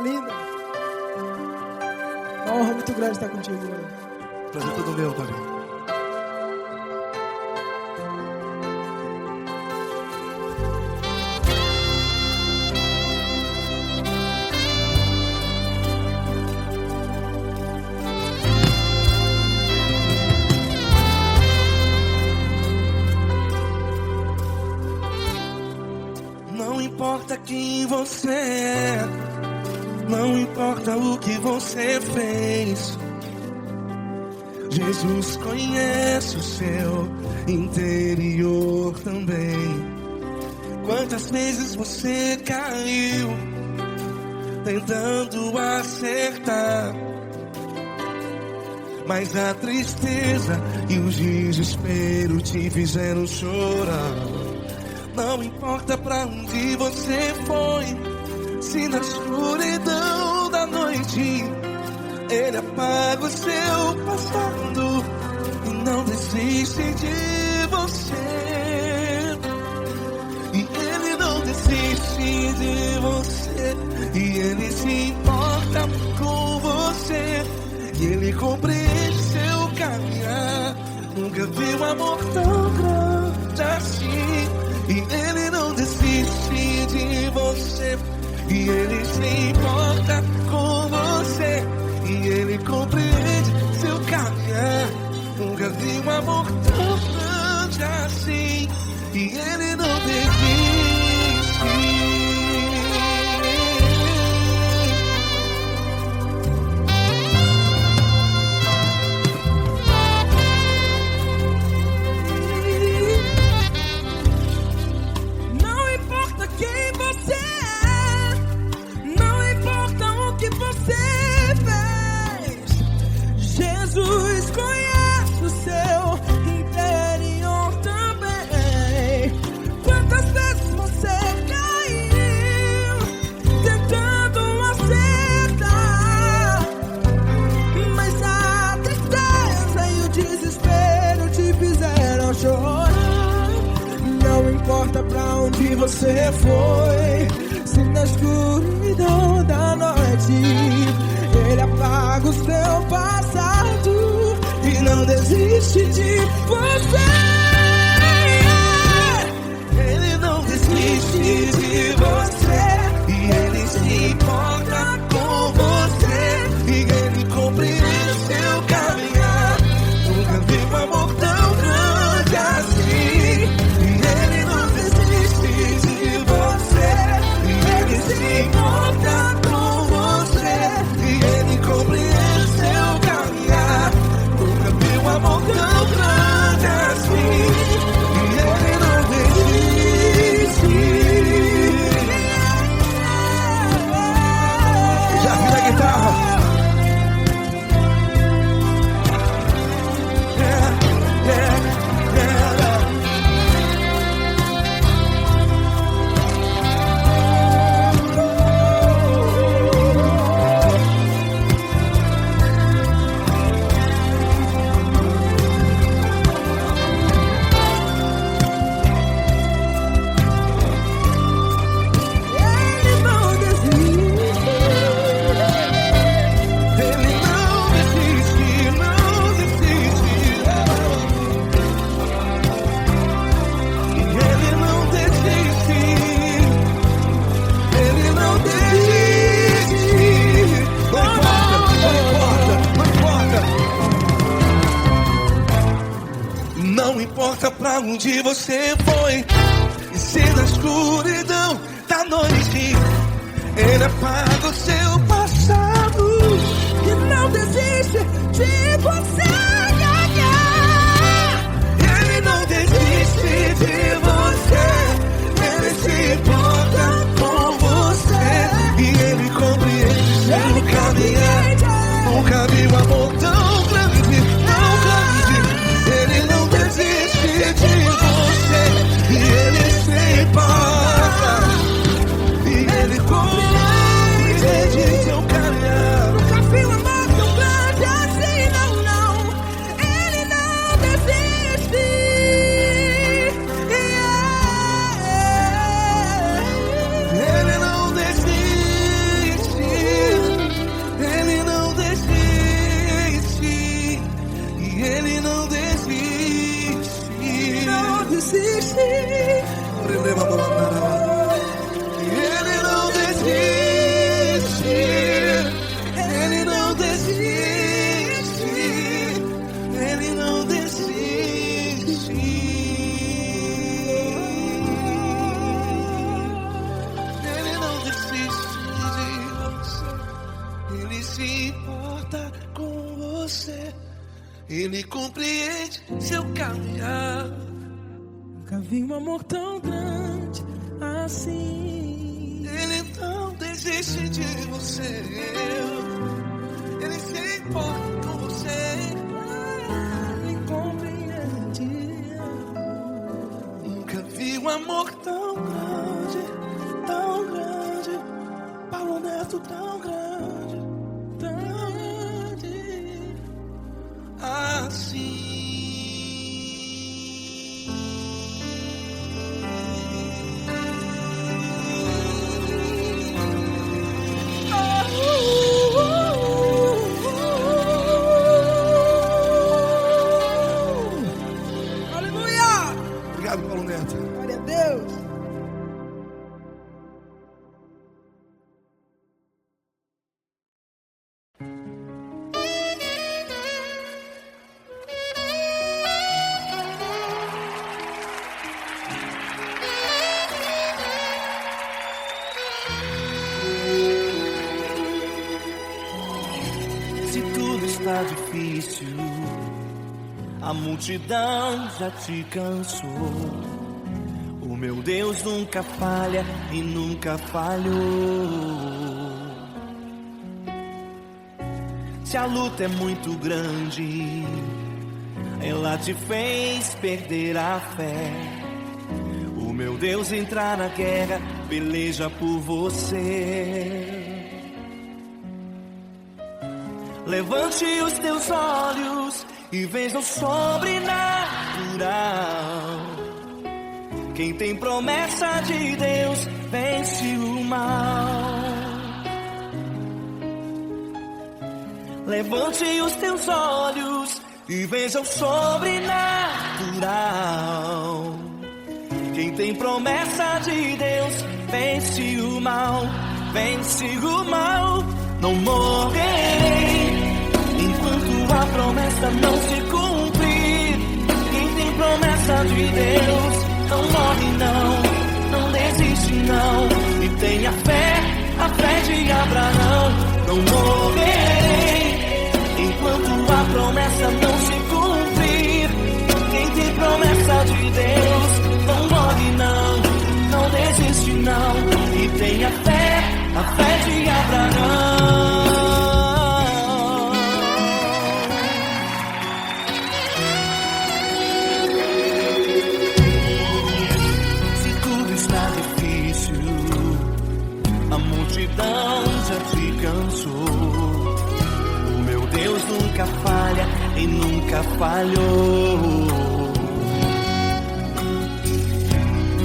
linda. Uma honra muito grande estar contigo hoje. Prazer todo meu, Paulinho. Não importa quem você é, não importa o que você fez, Jesus conhece o seu interior também. Quantas vezes você caiu tentando acertar, mas a tristeza e o desespero te fizeram chorar. Não importa pra onde você foi, se na escuridão da noite Ele apaga o seu passado e não desiste de você. E Ele não desiste de você, e Ele se importa com você, e Ele compreende seu caminhar. Nunca vi um amor tão grande assim. E Ele não desiste de você, e Ele se importa com você, e Ele compreende seu caminhar. Nunca vi um amor tão grande assim, e Ele não desiste. Jesus conhece o seu interior também. Quantas vezes você caiu tentando acertar, mas a tristeza e o desespero te fizeram chorar. Não importa pra onde você foi, se na escuridão da noite Ele apaga o seu passado e não desiste de você. Ele não desiste de você, e Ele se importa com você, e Ele compreende seu caminhar. Nunca vi um amor tão grande assim. E Ele não desiste de você, e Ele se importa com você, e Ele compreende seu caminhar. Nunca vi um amor tão grande assim. E Ele não desiste. Já vi a guitarra. Não importa pra onde você foi, e se na escuridão da noite Ele apaga o seu passado E não desiste de você. Ele não desiste de você, Ele se importa com você, e Ele compreende seu caminhar. Nunca vi um amor tão grande, tão grande. Ele não desiste de você, e Ele se importa, e Ele compreende você. Ele compreende seu caminhar. Nunca vi um amor tão grande assim. Ele não desiste de você. Ele se importa com você. Ele compreende. Nunca vi um amor tão grande, tão grande. Paulo Neto tão grande, assim. Aleluia! Obrigado, Paulo Neto. Glória a Deus. Se tudo está difícil, a multidão já te cansou. O meu Deus nunca falha e nunca falhou. Se a luta é muito grande, ela te fez perder a fé. O meu Deus entra na guerra, peleja por você. Levante os teus olhos e veja o sobrenatural. Quem tem promessa de Deus vence o mal. Levante os teus olhos e veja o sobrenatural. Quem tem promessa de Deus vence o mal, vence o mal. Não morrerei enquanto a promessa não se cumprir. Quem tem promessa de Deus não morre não desiste não. E tenha fé, a fé de Abraão. Não morrerei enquanto a promessa não se cumprir. Quem tem promessa de Deus não morre não desiste não. E tenha fé, a fé de Abraão. Se tudo está difícil, a multidão já te cansou. O meu Deus nunca falha e nunca falhou.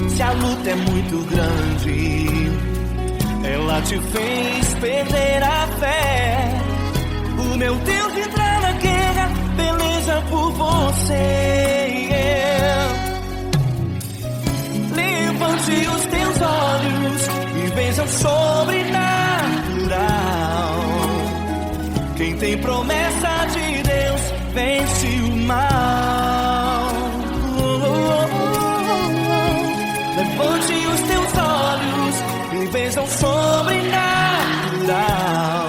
Se a luta é muito grande, ela te fez perder a fé. O meu Deus entra na guerra, peleja por você. Levante os teus olhos e veja o sobrenatural. Quem tem promessa de Deus vence o mal. Levante os teus olhos e veja o sobrenatural.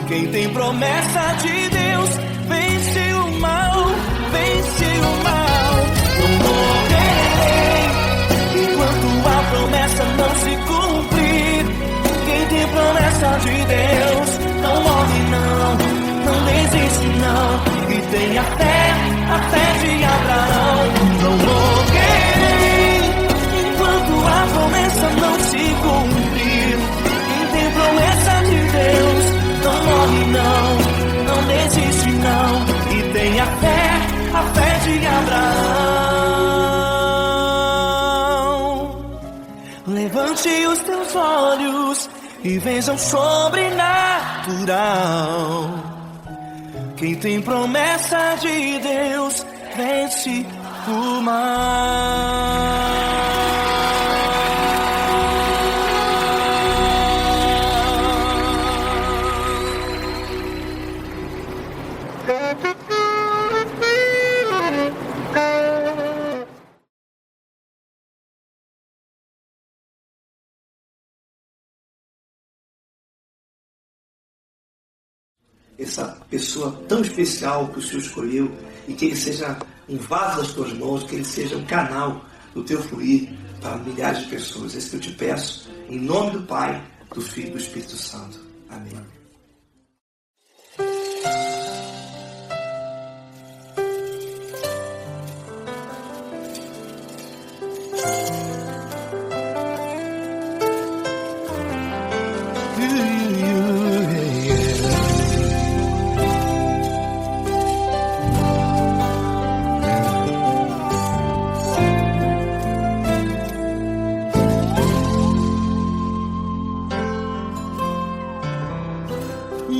Quem tem promessa de Deus vence o mal, vence o mal. Não morrerei enquanto a promessa não se cumprir. Quem tem promessa de Deus não morre não desiste não. E tenha fé, a fé de Abraão. Não morrerei enquanto a promessa não se cumprir. Quem tem promessa de Deus não morre não desiste não. E tenha fé, a fé de Abraão. Levante os teus olhos e veja o sobrenatural. Quem tem promessa de Deus vence o mal. essa pessoa tão especial que o Senhor escolheu, e que ele seja um vaso das tuas mãos, que ele seja um canal do teu fluir para milhares de pessoas. É isso que eu te peço, em nome do Pai, do Filho e do Espírito Santo. Amém.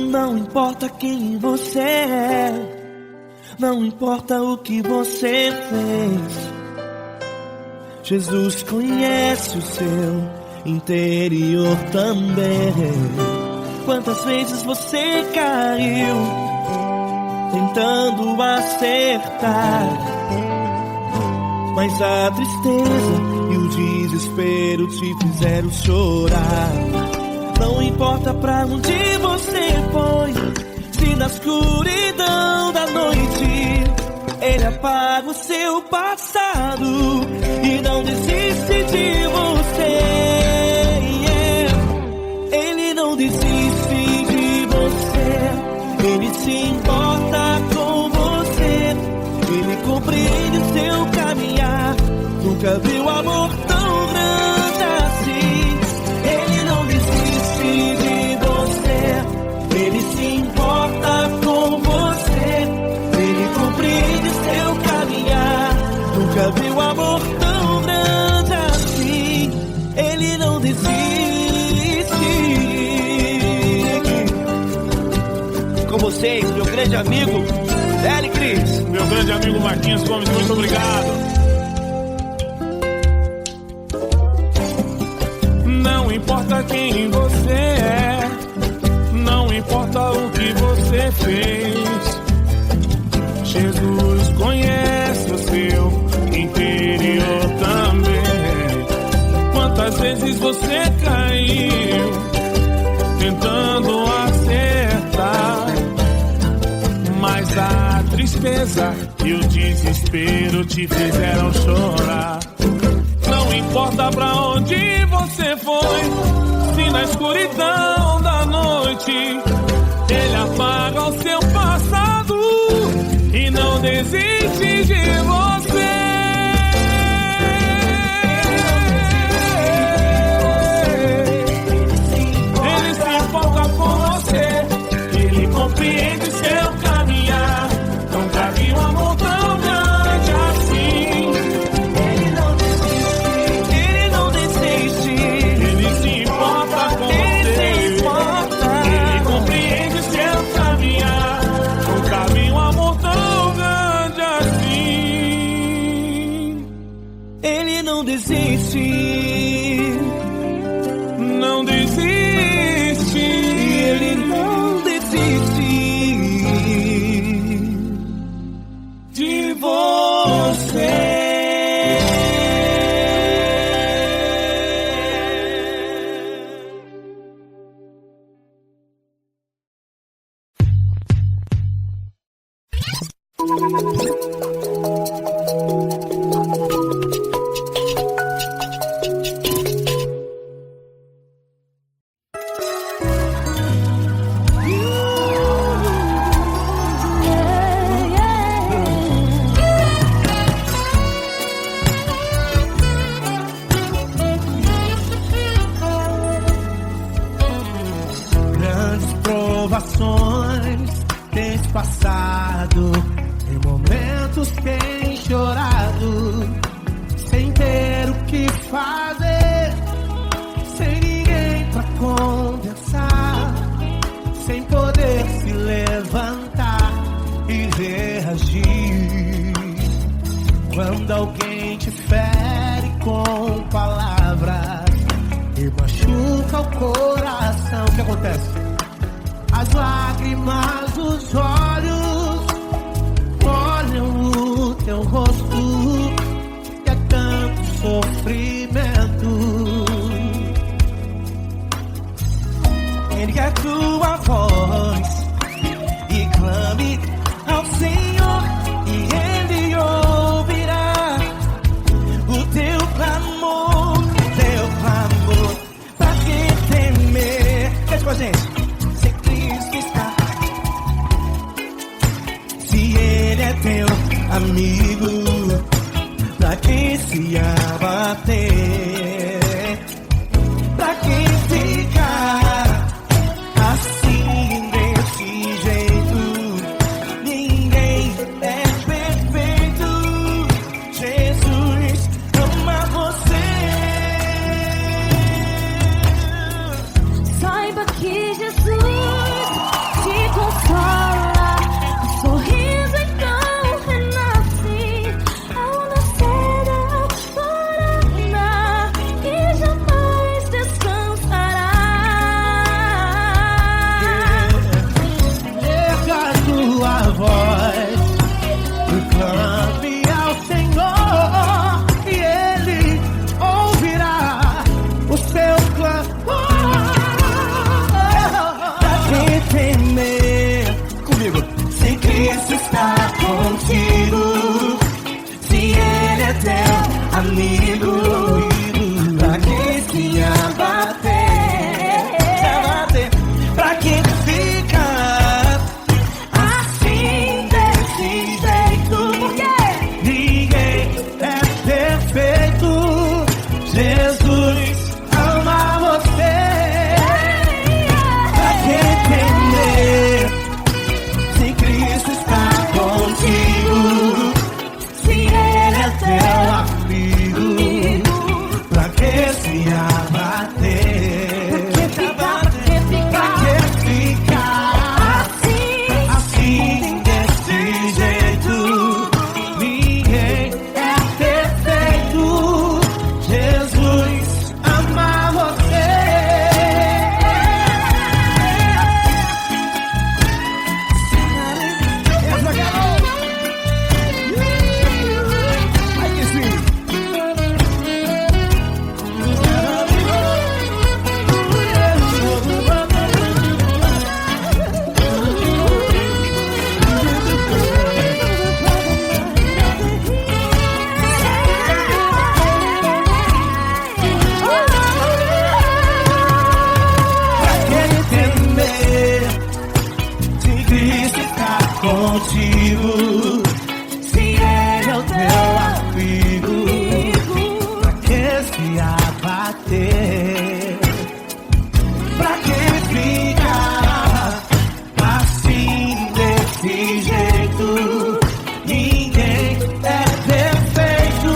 Não importa quem você é, não importa o que você fez, Jesus conhece o seu interior também. Quantas vezes você caiu tentando acertar, mas a tristeza e o desespero te fizeram chorar. Não importa pra onde você foi, se na escuridão da noite Ele apaga o seu passado e não desiste de você. Ele não desiste de você, Ele se importa com você, Ele compreende o seu caminhar. Nunca viu amor tão grande assim. Ele não desiste de você, Ele se importa com você, Ele compreende seu caminhar. Nunca viu amor tão grande assim. Ele não desiste. Com vocês, meu grande amigo Eli Cris. Meu grande amigo Marquinhos Gomes, muito obrigado. Não importa quem você é, não importa o que você fez, Jesus conhece o seu interior também. Quantas vezes você caiu tentando acertar, mas a tristeza e o desespero te fizeram chorar. Não importa pra onde você foi, se na escuridão da noite Ele apaga o seu passado e não desiste de você. Ele se importa com você, Ele compreende seu caminhar. Nunca vi um amor tão grande assim. Não desiste, não desiste, Ele não desiste de você. Provações tens passado, em momentos tens chorado, sem ter o que fazer, sem ninguém pra conversar, sem poder se levantar e reagir. Quando alguém te fere com palavras e machuca o coração, o que acontece? As lágrimas dos olhos molham o teu rosto, e é tanto sofrimento. Ele é tua voz amigo, pra quem se abater, pra quem ficar assim desse jeito. Ninguém é perfeito. Jesus ama você. Saiba que Jesus te consola, o sorriso então renasce ao nascer da aurora e jamais descansará. Erga a tua voz, clame ao Senhor e Ele ouvirá o seu clamor. Pra que temer? Comigo. Se Cristo está contigo, se Ele é teu amigo, pra que se abater? Pra que ficar assim desse jeito? Porque ninguém é perfeito. Jesus ama você. Pra que temer? Se Cristo está contigo, se Ele é teu amigo, pra que se abater? Pra que ficar assim desse jeito? Ninguém é perfeito. Jesus ama você. Ai que sim. Pra que temer? Se Cristo está contigo, se Ele é o teu amigo, pra que se abater? Pra que ficar assim desse jeito? Ninguém é perfeito.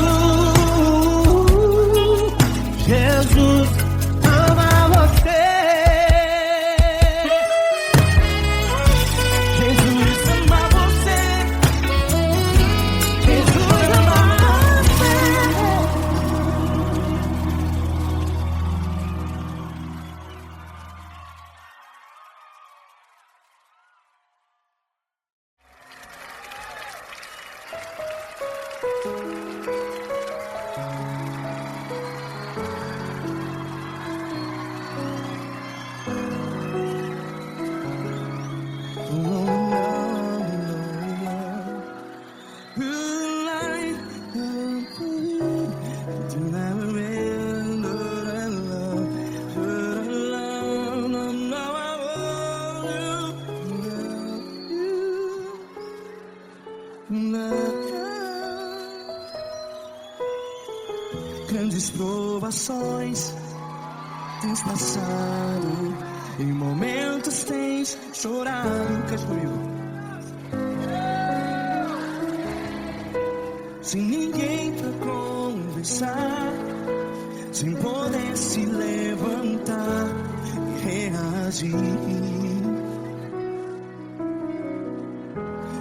Jesus ama você. Jesus ama você. Jesus ama você. Grandes provações tens passado, em momentos tens chorado. Cante comigo. Sem ninguém pra conversar, sem poder se levantar e reagir.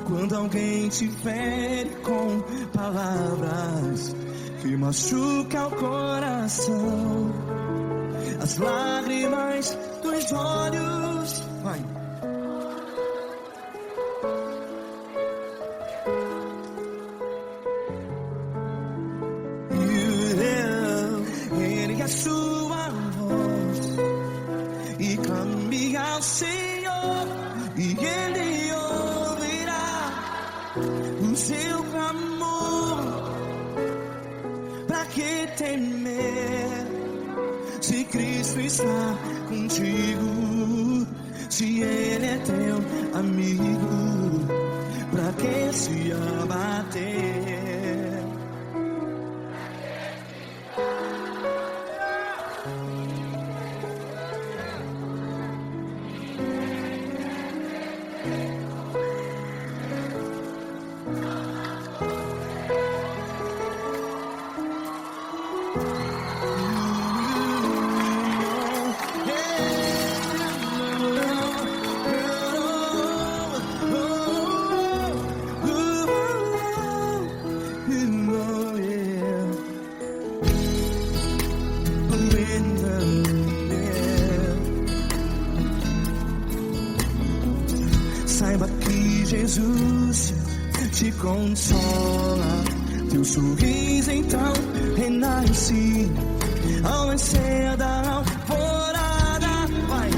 Quando alguém te fere com palavras que machuca o coração, as lágrimas dos olhos, vai. Ergue a sua voz e clame ao Senhor, e Ele ouvirá o seu clamor. Pra que temer? Se Cristo está contigo, se Ele é teu amigo, pra que se abater? Saiba que Jesus te consola, teu sorriso então renasce ao nascer da alvorada. Vai.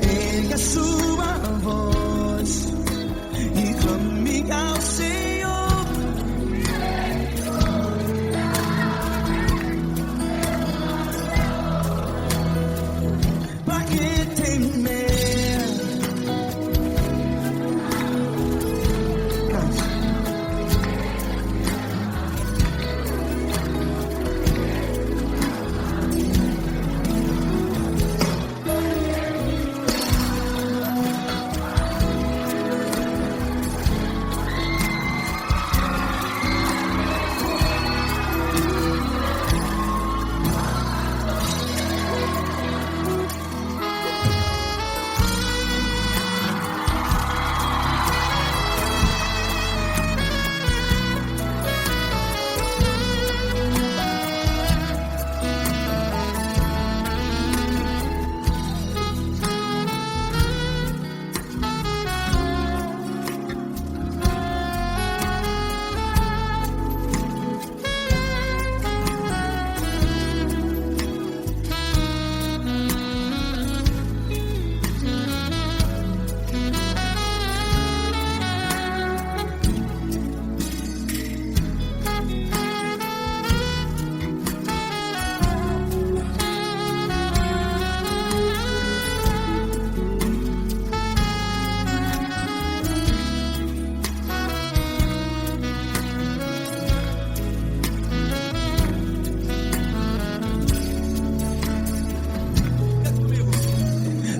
Ergue a sua voz e clame ao Senhor. Pra que temer?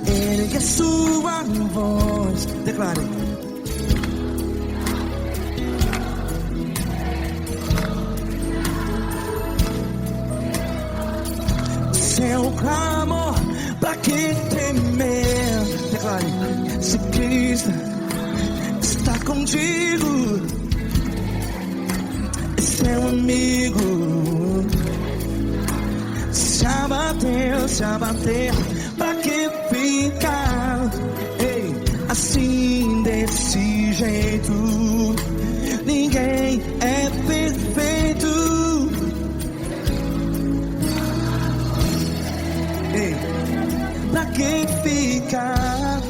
Ergue a sua voz, declare. Seu clamor, pra que temer? Declare. Se Cristo está contigo, é seu amigo. Se abater, pra que ficar? Ei, assim desse jeito, ninguém é perfeito. Ei, pra que ficar?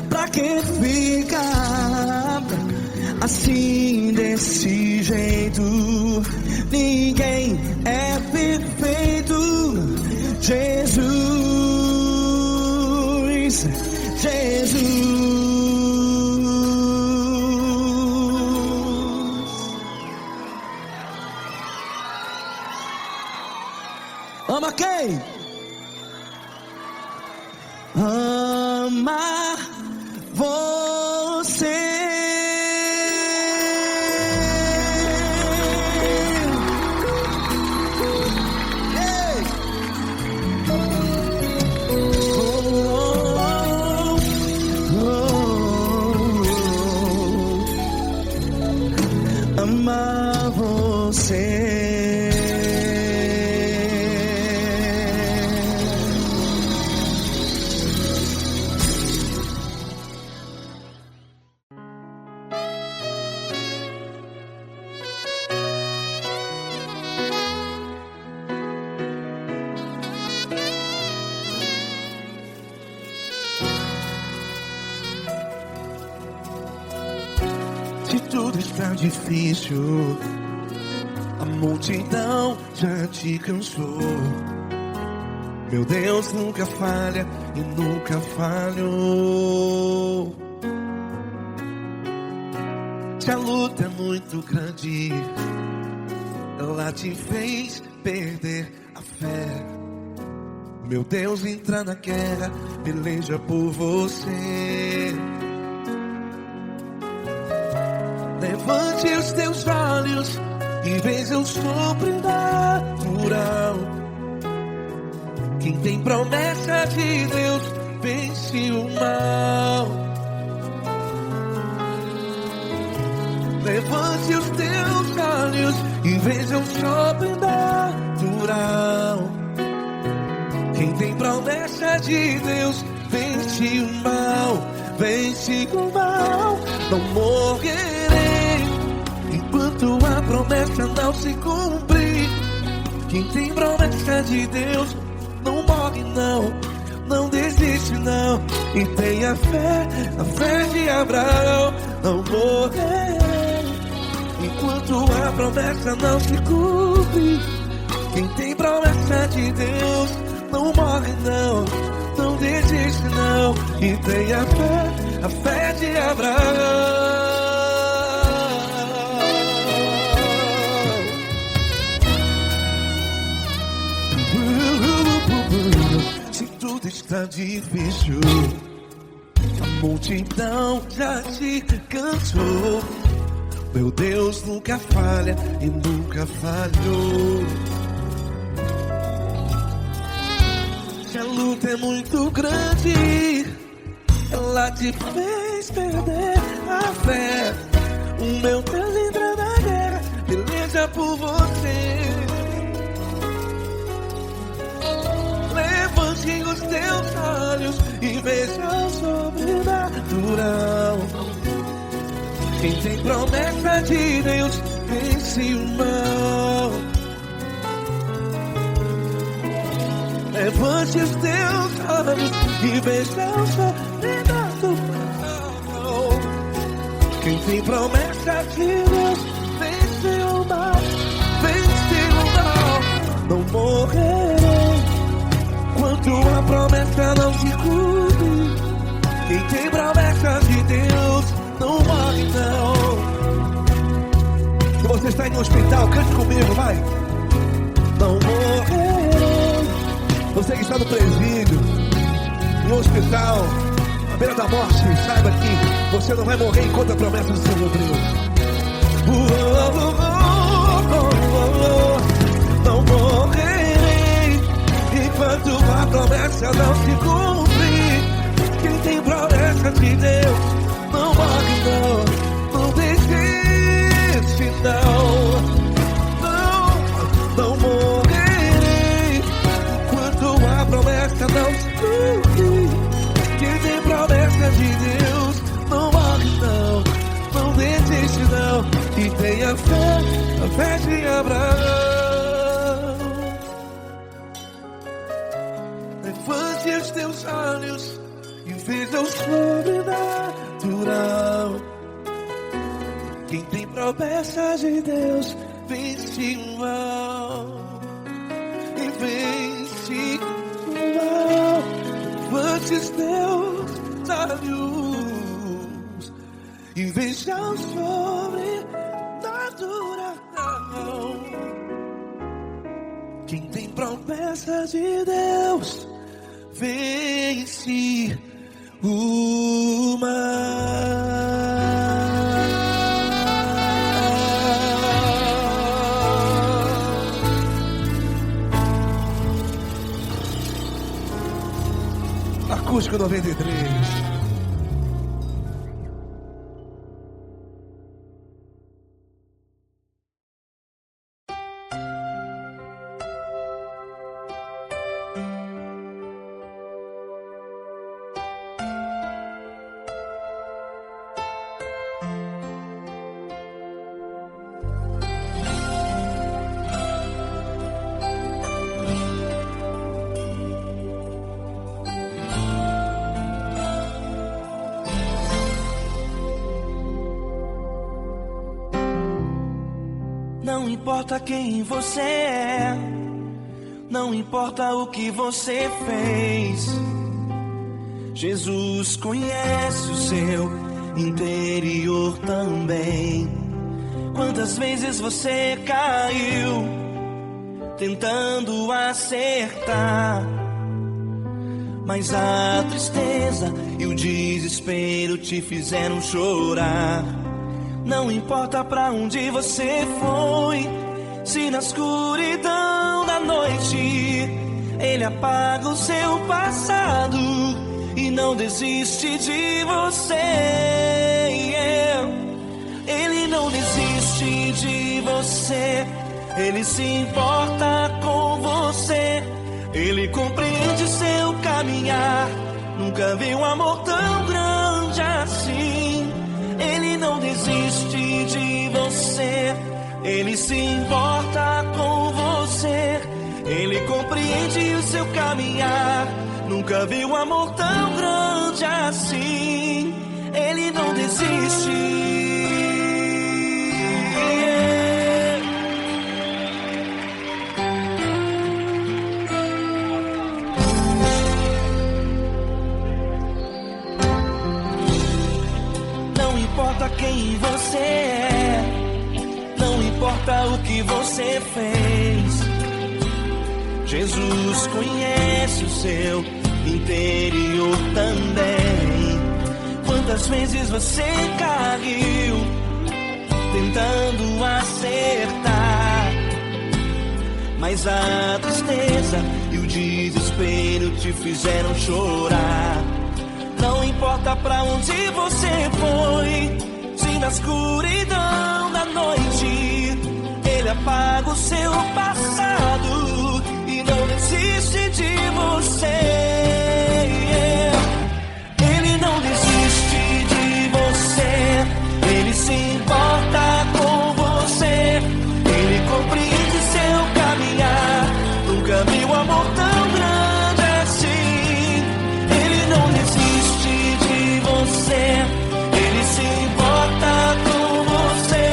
Pra que ficar assim desse jeito? Ninguém é perfeito. Jesus, Jesus. Ama quem? Ama você. Ei. Ama você. tudo está difícil, a multidão já te cansou. Meu Deus nunca falha e nunca falhou. Se a luta é muito grande, ela te fez perder a fé. Meu Deus entra na guerra, peleja por você. Levante os teus olhos e veja o sobrenatural. Quem tem promessa de Deus vence o mal. Levante os teus olhos e veja o sobrenatural. Quem tem promessa de Deus vence o mal, vence o mal. Não morrerei enquanto a promessa não se cumprir. Quem tem promessa de Deus não morre não, não desiste não. E tenha a fé de Abraão. Não morrerei enquanto a promessa não se cumpre. Quem tem promessa de Deus não morre não, não desiste não. E tenha a fé de Abraão. Se tudo está difícil, a multidão já te cansou. Meu Deus nunca falha e nunca falhou. Se a luta é muito grande, ela te fez perder a fé. O meu Deus entra na guerra, peleja por você. Levante os teus olhos e veja o sobrenatural. Quem tem promessa de Deus vence o mal. Levante os teus olhos e veja o sobrenatural. Quem tem promessa de Deus vence o mal, vence o mal. Não morrerei enquanto a promessa não se cumpre. Quem tem promessa de Deus não morre não. Se você está em um hospital, cante comigo, vai. Não morrerei. Você que está no presídio, no hospital, à beira da morte, saiba que você não vai morrer enquanto a promessa não se cumpriu. Não morrerei enquanto a promessa não se cumprir. Quem tem promessa de Deus não morre não, não desiste não. Não morrerei enquanto a promessa não se cumprir. Quem tem promessa de Deus não morre não, não desiste não. E tenha a fé de Abraão. Levante os teus olhos e veja o sobrenatural. Quem tem promessa de Deus vence o mal, e vence o mal. Levante os teus olhos e veja o sobrenatural. Quem tem promessa de Deus vence o mal. Acústico 93. importa quem você é, não importa o que você fez, Jesus conhece o seu interior também. Quantas vezes você caiu tentando acertar, mas a tristeza e o desespero te fizeram chorar. Não importa pra onde você foi, se na escuridão da noite Ele apaga o seu passado e não desiste de você. Ele não desiste de você, Ele se importa com você, Ele compreende seu caminhar. Nunca vi um amor tão grande assim. Ele não desiste de você, Ele se importa com você, Ele compreende o seu caminhar. Nunca vi um amor tão grande assim. Ele não desiste. Não importa quem você é, não importa o que você fez, Jesus conhece o seu interior também. Quantas vezes você caiu tentando acertar, mas a tristeza e o desespero te fizeram chorar. Não importa pra onde você foi, se na escuridão da noite Ele apaga o seu passado e não desiste de você. Ele não desiste de você, Ele se importa com você, Ele compreende seu caminhar. Nunca vi um amor tão grande assim. Ele não desiste de você, Ele se importa com você,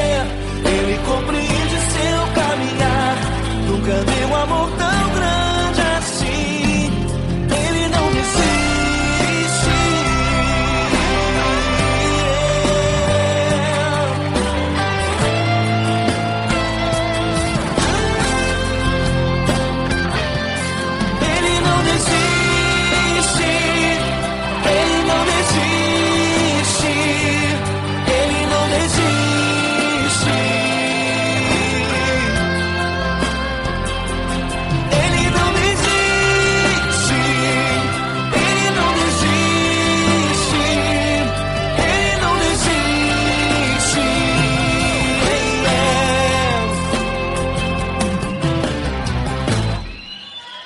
Ele compreende seu caminhar. Nunca vi um amor tão grande assim. Ele não desiste. Ele não desiste. Ele não desiste. Ele não desiste. Ele não desiste. Ele não desiste. Ele não desiste.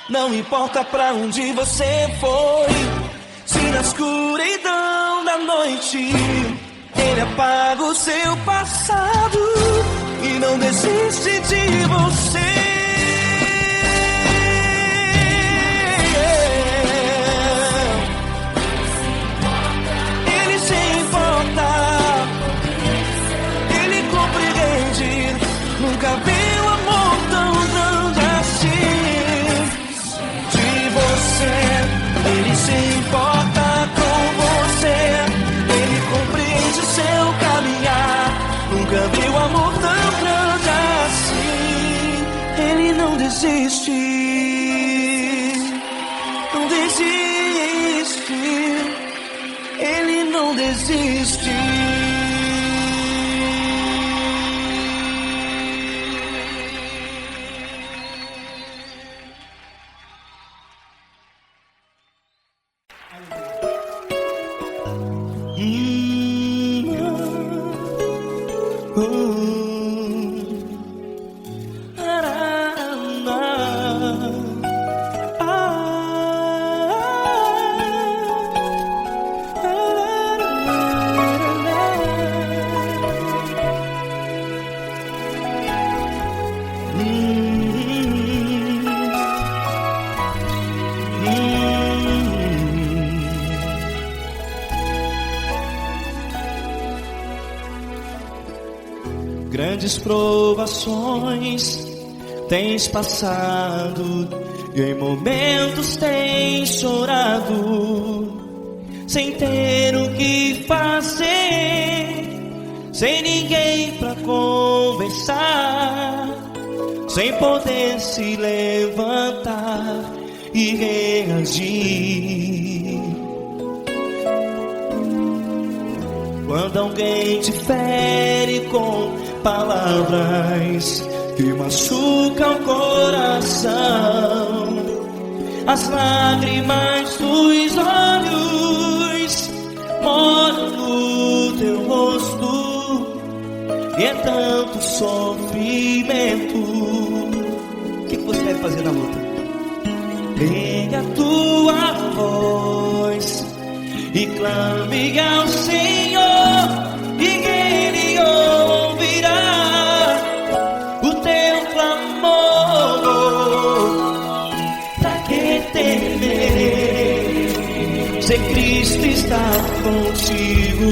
Não importa pra onde você foi, se na escuridão da noite Ele apaga o seu passado e não desiste de você. Ele se importa, Ele compreende. Nunca vi um amor tão grande assim. De você, Ele se importa com você, Ele compreende o seu caminhar. Nunca vi um amor tão grande assim. Ele não desiste, não desiste, Ele não desiste. grandes provações tens passado, e em momentos tens chorado, sem ter o que fazer, sem ninguém pra conversar, sem poder se levantar e reagir. Quando alguém te fere com palavras que machucam o coração, as lágrimas dos olhos moram no teu rosto, e é tanto sofrimento. O que você vai fazer na luta? Pega a tua voz e clame ao Senhor, e Ele ouvirá o teu clamor. Pra que temer, se Cristo está contigo,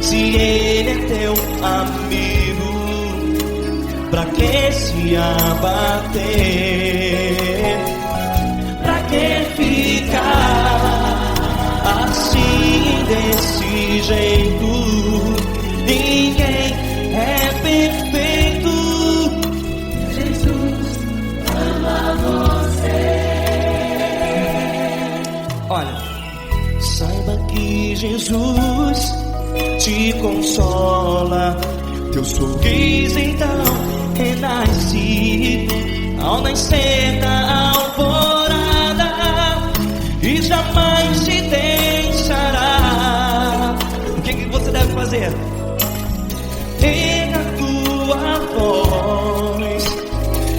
se Ele é teu amigo? Pra que se abater? Pra que ficar assim, desse jeito? Ninguém é perfeito. Jesus ama você. Olha, saiba que Jesus te consola, teu sorriso então renasce ao nascer da alvorada, e jamais te deixará. O que você deve fazer? Erga a tua voz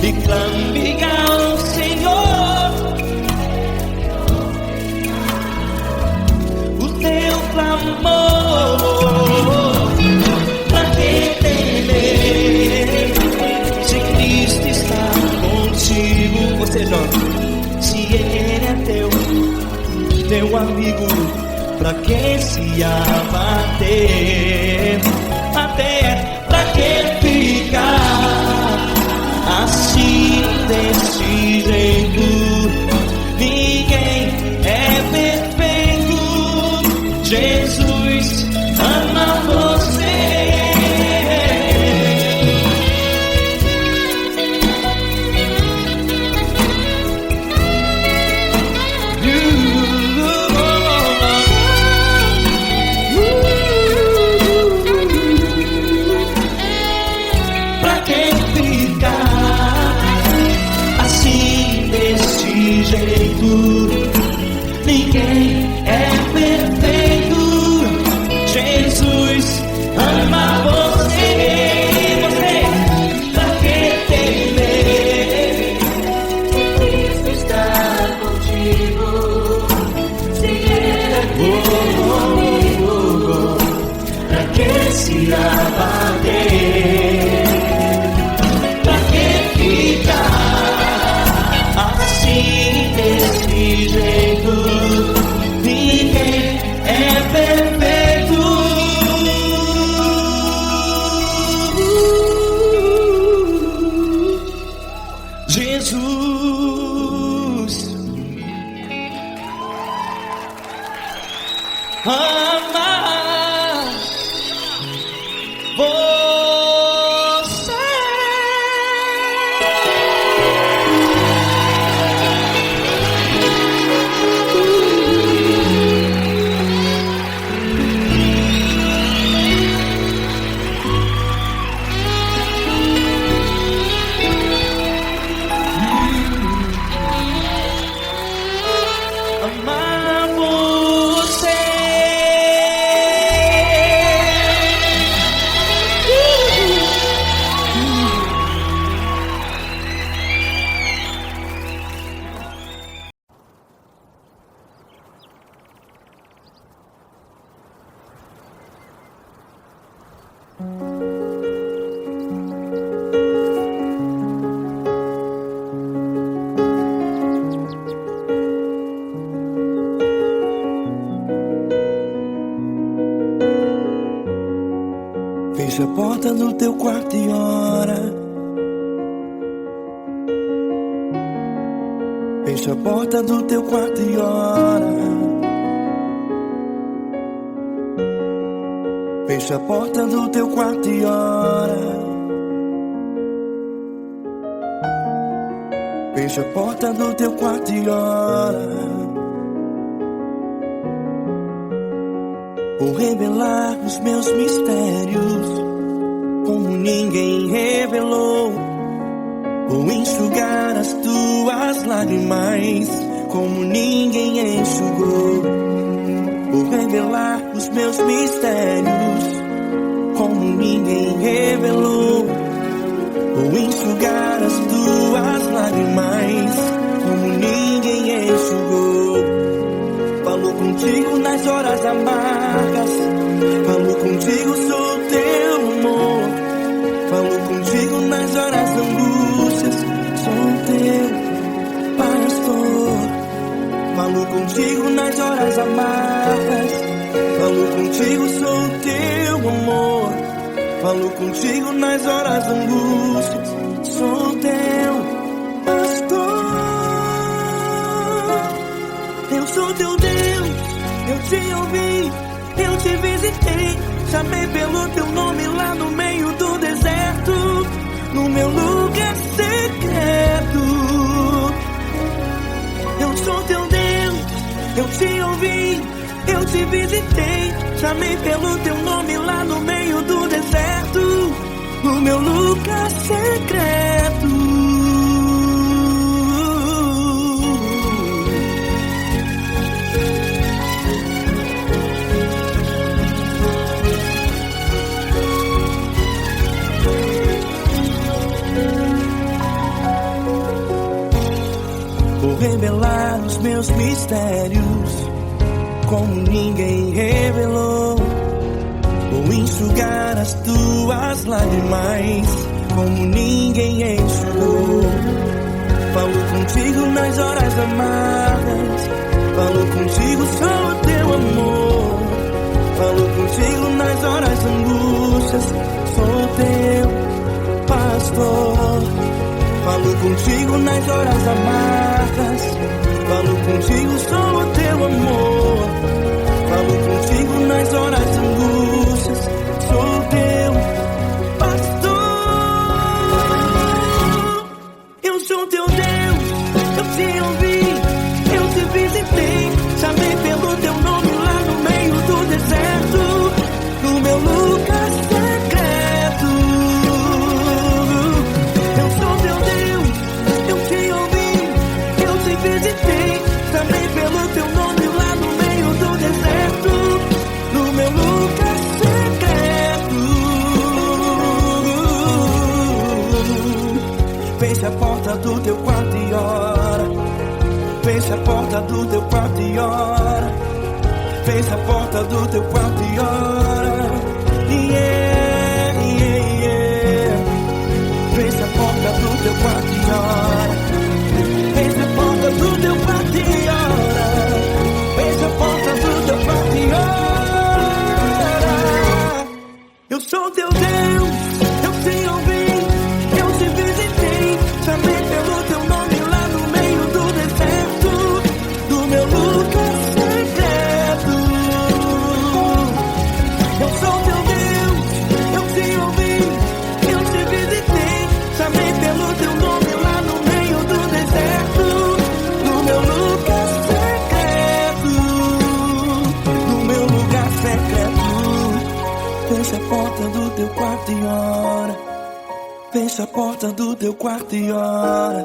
e clame ao Senhor, o teu clamor. Pra que temer, se Cristo está contigo? Ou seja, se Ele é teu amigo, pra que se abater? Até pra que ficar assim, desse jeito? Ninguém é perfeito. Jesus ama você. Ninguém é perfeito. Jesus ama você. Você, pra que temer? Cristo está contigo, se Ele é teu amigo. Pra que se abater? Pra que ficar assim, desse jeito? Ninguém é perfeito. Jesus ama você. Amar você. Feche a porta do teu quarto e ora. Feche a porta do teu quarto e ora. Feche a porta do teu quarto e ora. Feche a porta do teu quarto e ora. Vou revelar os meus mistérios como ninguém revelou. Vou enxugar as tuas lágrimas como ninguém enxugou. Vou revelar os meus mistérios como ninguém revelou. Vou enxugar as tuas lágrimas como ninguém enxugou. Falo contigo nas horas amargas, falo contigo, sou teu amor. Falo contigo nas horas angústias, sou teu pastor. Falo contigo nas horas amargas, falo contigo, sou teu amor. Falo contigo nas horas angústias, sou teu pastor. Eu sou teu Deus, eu te ouvi, eu te visitei. Chamei pelo teu nome lá no meio do deserto, no meu lugar secreto. Eu sou teu Deus, eu te ouvi, eu te visitei. Chamei pelo teu nome lá no meio do deserto, no meu lugar secreto. Vou revelar os meus mistérios como ninguém revelou. Vou enxugar as tuas lágrimas como ninguém enxugou. Falo contigo nas horas amargas, falo contigo, sou teu amor. Falo contigo nas horas angústias, sou teu pastor. Falo contigo nas horas amargas, falo contigo, sou teu amor. Falo contigo nas horas angústias, sou teu pastor. Eu sou teu Deus, eu te ouvi, eu te visitei. Chamei pelo teu nome lá no meio do deserto, no meu lugar secreto. Eu sou teu Deus, eu te ouvi, eu te visitei. Chamei pelo teu nome lá no meio do deserto, no meu lugar secreto. Feche a porta do teu quarto e ora. Feche a porta do teu quarto e ora. Feche a porta do teu quarto e ora. Yeah, yeah, yeah. Feche a porta do teu quarto e ora. Feche a porta do teu quarto e ora. Feche a porta do teu quarto e ora. Eu sou teu Deus, eu te ouvi, eu te visitei. Chamei pelo teu nome lá no meio do deserto, do meu lugar secreto. Eu sou teu Deus, eu te ouvi, eu te visitei. Chamei pelo teu nome lá no meio do deserto, no meu lugar secreto, no meu lugar secreto. Fecha a porta do teu quarto e ora. Fecha a porta do teu quarto e ora.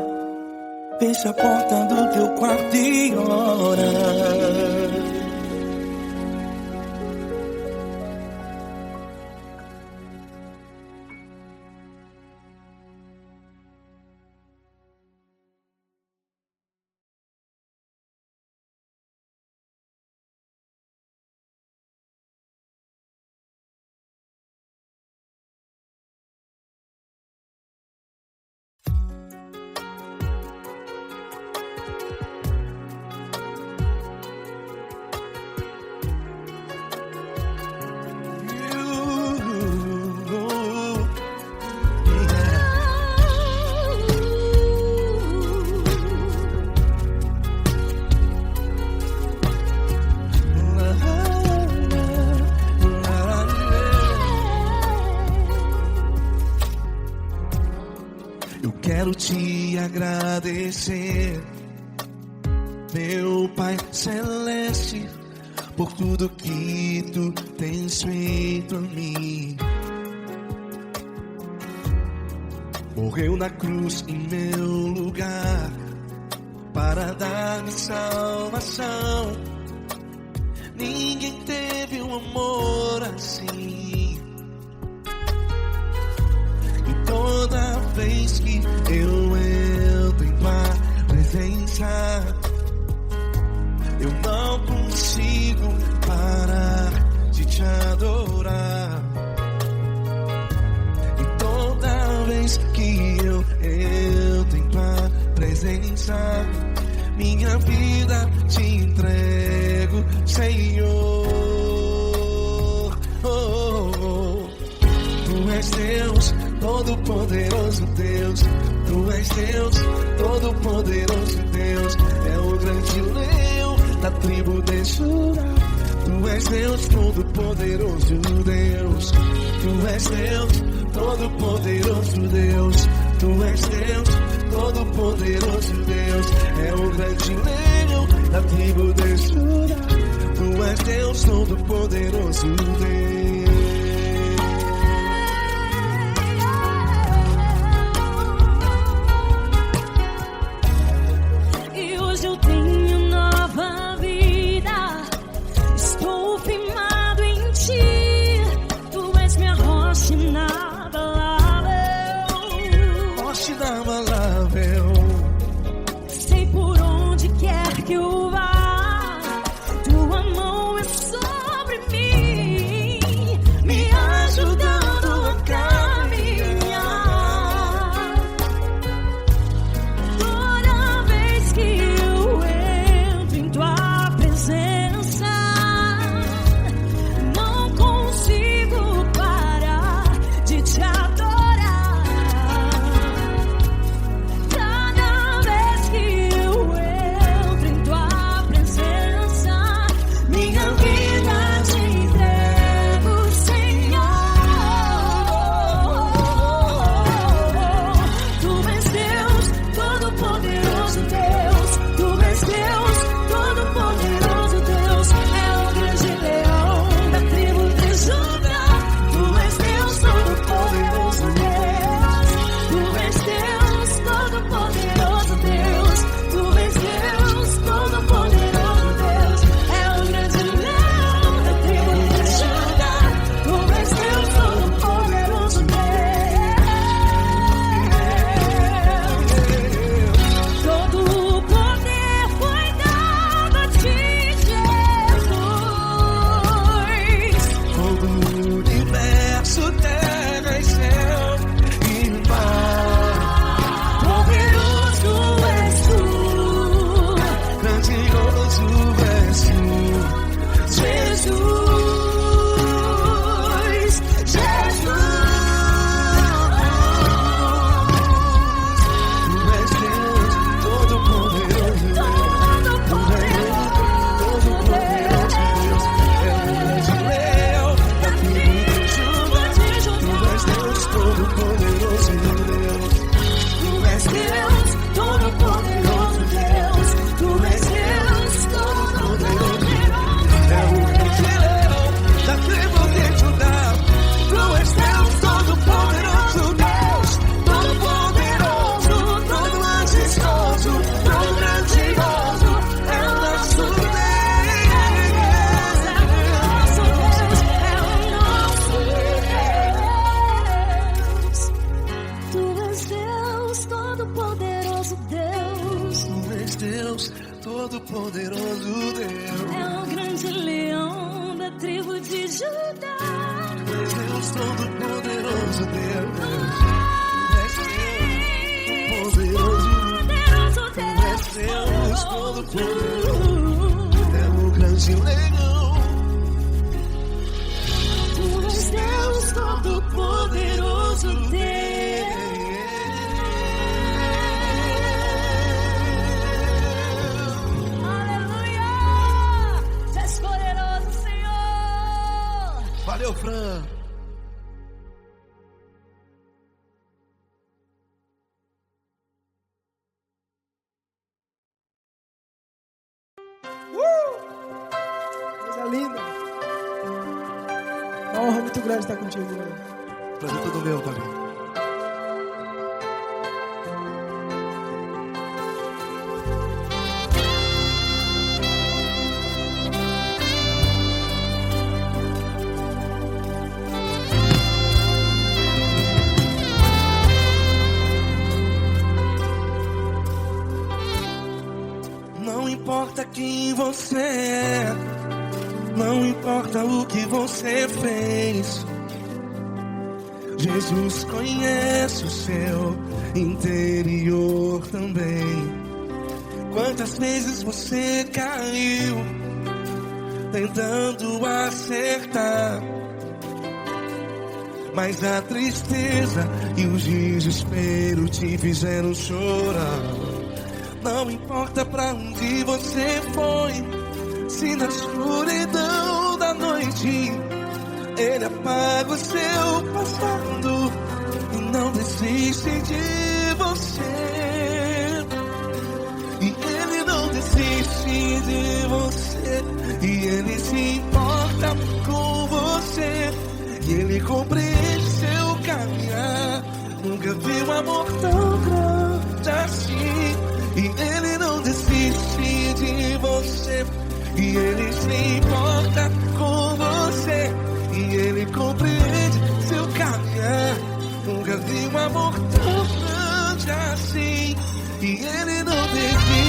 Fecha a porta do teu quarto e ora. quero te agradecer, meu Pai Celeste, por tudo que tu tens feito a mim. Morreu na cruz em meu lugar para dar-me salvação. Ninguém teve um amor assim. E toda vez que eu entro em tua presença, eu não consigo parar de te adorar. E toda vez que eu entro em tua presença, minha vida te entrego, Senhor. Tu és Deus, todo-poderoso Deus. Tu és Deus, todo-poderoso Deus. É o grande leão da tribo de Judá. Tu és Deus, todo-poderoso Deus. Tu és Deus, todo-poderoso Deus. Tu és Deus, todo-poderoso Deus. É o grande leão da tribo de Judá. Tu és Deus, todo-poderoso Deus. Sei por onde quer que eu vá, tua mão é sobre mim, me ajudando a caminhar. Toda vez que eu entro em tua presença, não consigo parar de te adorar. Todo-poderoso Deus. É o grande leão da tribo de Judá. Tu és Deus, todo-poderoso Deus. Tu és Deus, Deus, todo-poderoso. É o grande leão. Tu és Deus, todo-poderoso Deus. Valeu, Fran. muito grande estar contigo, mano. Prazer todo meu, Paulinho. Não importa quem você é, não importa o que você fez, Jesus conhece o seu interior também. Quantas vezes você caiu tentando acertar, mas a tristeza e o desespero te fizeram chorar. Não importa pra onde você foi, se na escuridão da noite Ele apaga o seu passado e não desiste de você. E Ele não desiste de você, e Ele se importa com você, e Ele compreende seu caminhar. Nunca vi um amor tão grande assim. E Ele não desiste de você, e Ele se importa com você, e Ele compreende seu caminhar. Nunca vi um amor tão grande assim. E Ele não desiste.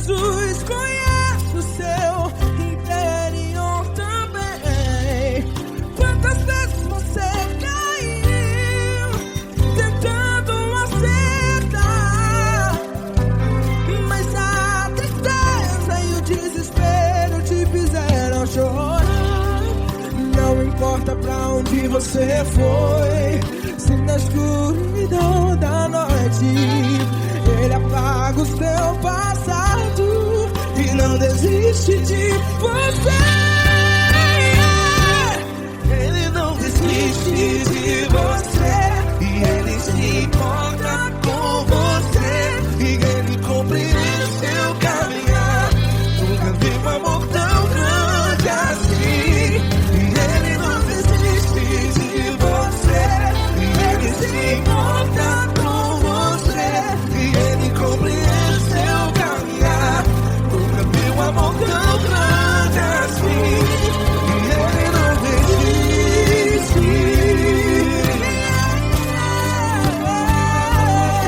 Jesus conhece o seu interior também. Quantas vezes você caiu tentando acertar, mas a tristeza e o desespero te fizeram chorar. Não importa pra onde você foi, se na escuridão da noite Ele apaga o seu passado e não desiste de você. Ele não desiste de você, e Ele se importa com você, e Ele compreende seu caminhar. Nunca vi um amor tão grande assim. E Ele não desiste de você, e Ele se importa com você, e Ele compreende seu caminhar. Nunca vi um amor tão grande assim. E Ele não desiste.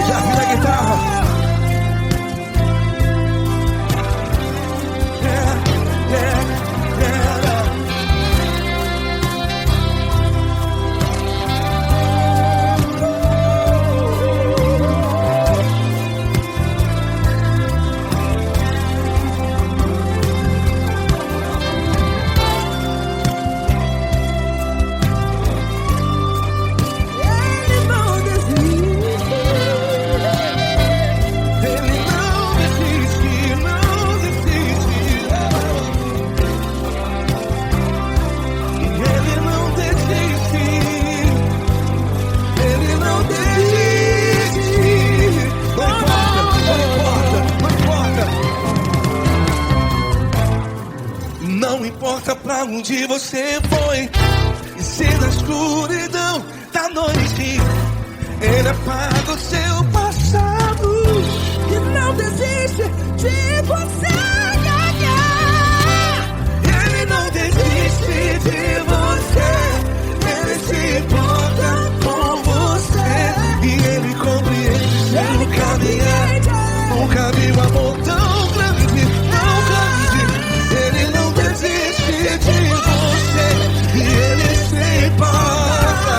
Já vi a guitarra. Não importa pra onde você foi, e se na escuridão da noite Ele apaga o seu passado E não desiste de você. Ele não desiste de você, Ele se importa com você, e Ele compreende seu caminhar. Nunca vi um amor tão grande, tão grande. Ele não desiste de você, e Ele se importa,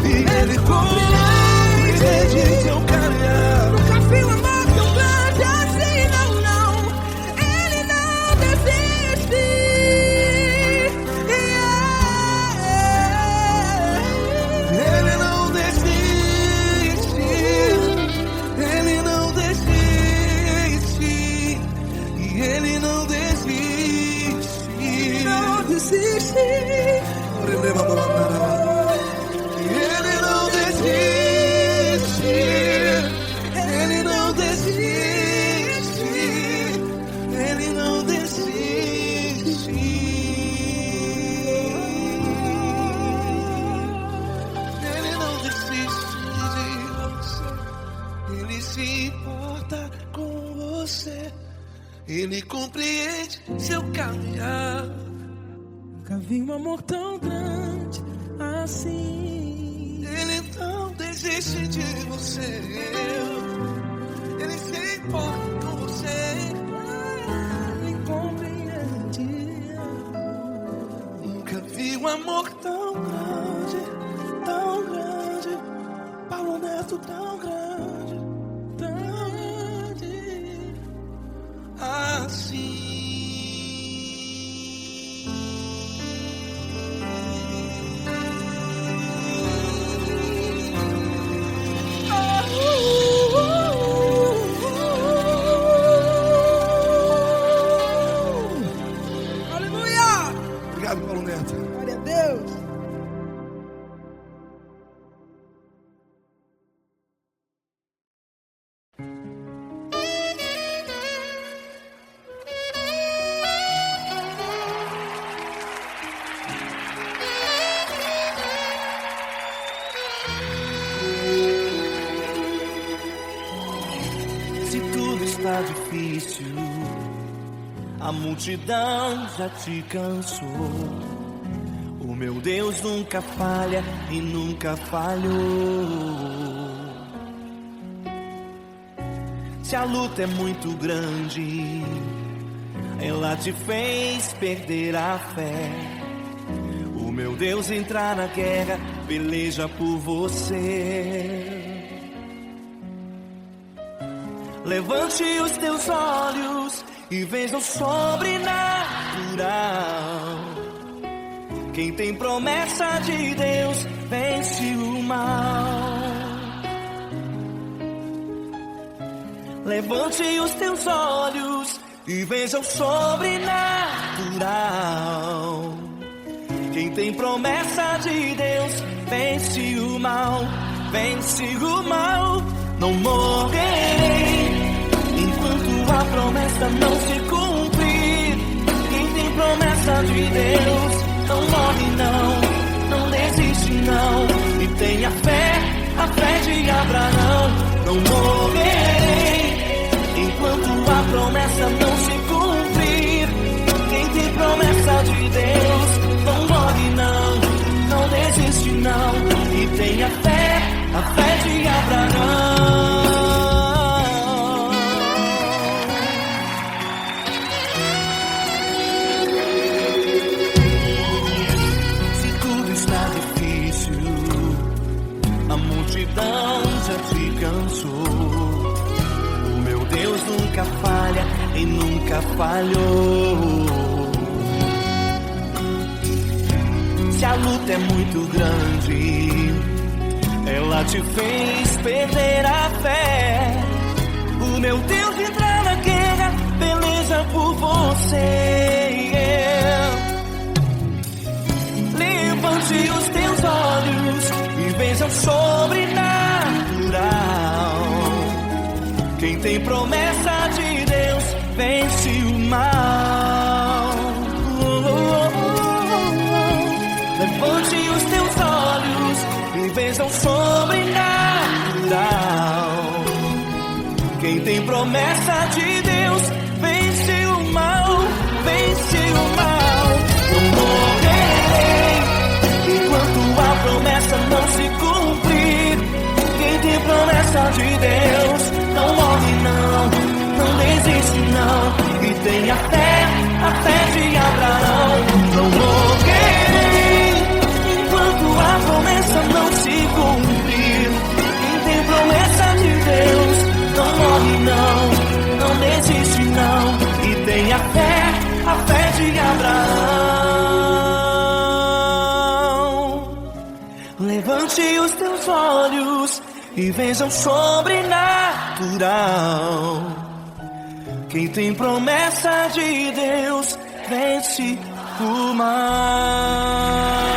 e Ele compreende. Ele compreende seu caminhar. Nunca vi um amor tão grande assim. Ele não desiste de você. Ele se importa com você. Ele compreende. Nunca vi um amor tão grande, Paulo Neto tão grande, assim. Aleluia! Obrigado, Paulo Neto. Glória a Deus! Se tudo está difícil, a multidão já te cansou. O meu Deus nunca falha e nunca falhou. Se a luta é muito grande, ela te fez perder a fé. O meu Deus entrar na guerra, peleja por você. Levante os teus olhos e veja o sobrenatural. Quem tem promessa de Deus vence o mal. Levante os teus olhos e veja o sobrenatural. Quem tem promessa de Deus vence o mal. Vence o mal. Não morrerei enquanto a promessa não se cumprir. Quem tem promessa de Deus não morre não desiste não. E tenha fé, a fé de Abraão. Não morrerei enquanto a promessa não se cumprir. Quem tem promessa de Deus não morre não desiste não. E tenha fé, a fé de Abraão. Se tudo está difícil, a multidão já te cansou. O meu Deus nunca falha e nunca falhou. Se a luta é muito grande, ela te fez perder a fé. O meu Deus entrar na guerra, peleja por você. Levante os teus olhos e veja o sobrenatural. Quem tem promessa de Deus vence o mal. Levante os teus olhos e veja o sobrenatural. Quem tem promessa de Deus vence o mal, vence o mal. Não morrerei enquanto a promessa não se cumprir. Quem tem promessa de Deus não morre não desiste não. E tenha fé, a fé de Abraão. Não morrerei enquanto a promessa não se cumprir. Quem tem promessa de Deus não morre não desiste não. E tenha fé, a fé de Abraão. Levante os teus olhos e veja o sobrenatural. Quem tem promessa de Deus vence o mal.